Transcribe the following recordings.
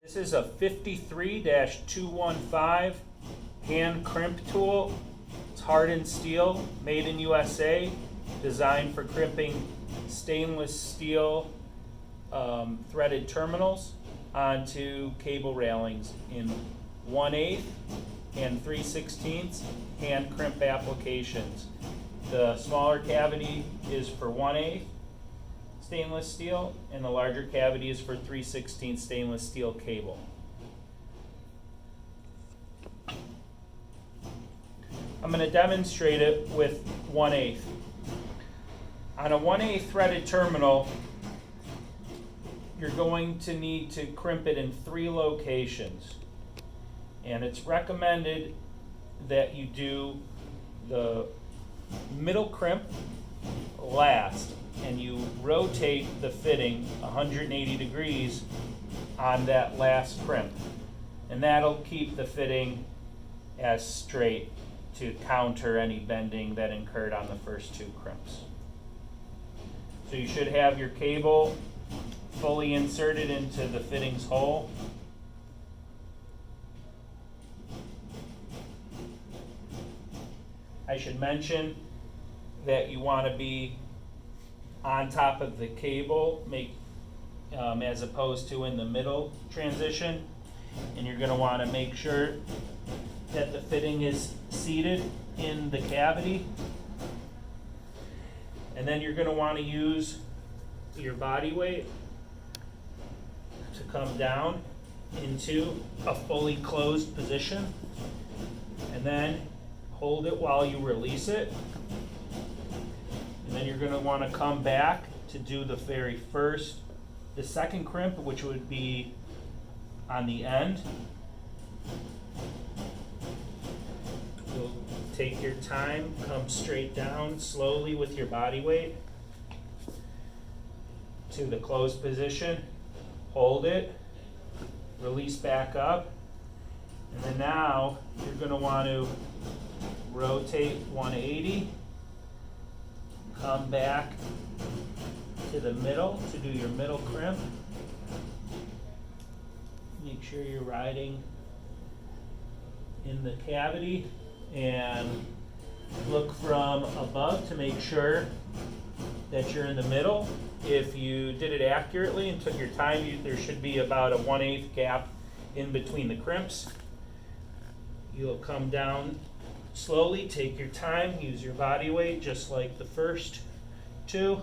This is a 53-215 hand crimp tool. It's hardened steel, made in USA, designed for crimping stainless steel threaded terminals onto cable railings in 1/8 and 3/16 hand crimp applications. The smaller cavity is for 1/8 stainless steel, and the larger cavity is for 3/16 stainless steel cable. I'm going to demonstrate it with 1/8. On a 1/8 threaded terminal, you're going to need to crimp it in 3 locations. And it's recommended that you do the middle crimp last, and you rotate the fitting 180 degrees on that last crimp. And that'll keep the fitting as straight to counter any bending that incurred on the first 2 crimps. So you should have your cable fully inserted into the fittings hole. I should mention that you want to be on top of the cable, as opposed to in the middle transition, and you're going to want to make sure that the fitting is seated in the cavity. And then you're going to want to use your body weight to come down into a fully closed position, and then hold it while you release it. And then you're going to want to come back to do the second crimp, which would be on the end. You'll take your time, come straight down slowly with your body weight to the closed position, hold it, release back up, and then now you're going to want to rotate 180, come back to the middle to do your middle crimp. Make sure you're riding in the cavity and look from above to make sure that you're in the middle. If you did it accurately and took your time, there should be about a 1/8 gap in between the crimps. You'll come down slowly, take your time, use your body weight just like the first 2,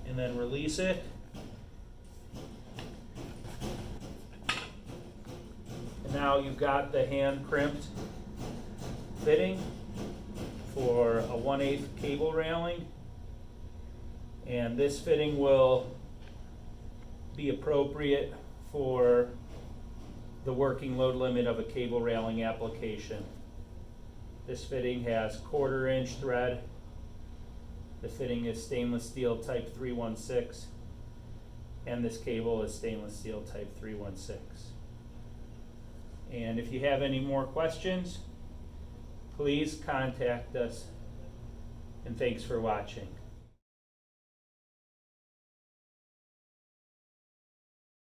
and then release it. And now you've got the hand crimped fitting for a 1/8 cable railing, and this fitting will be appropriate for the working load limit of a cable railing application. This fitting has 1/4 inch thread. The fitting is stainless steel type 316, and this cable is stainless steel type 316. And if you have any more questions, please contact us, and thanks for watching.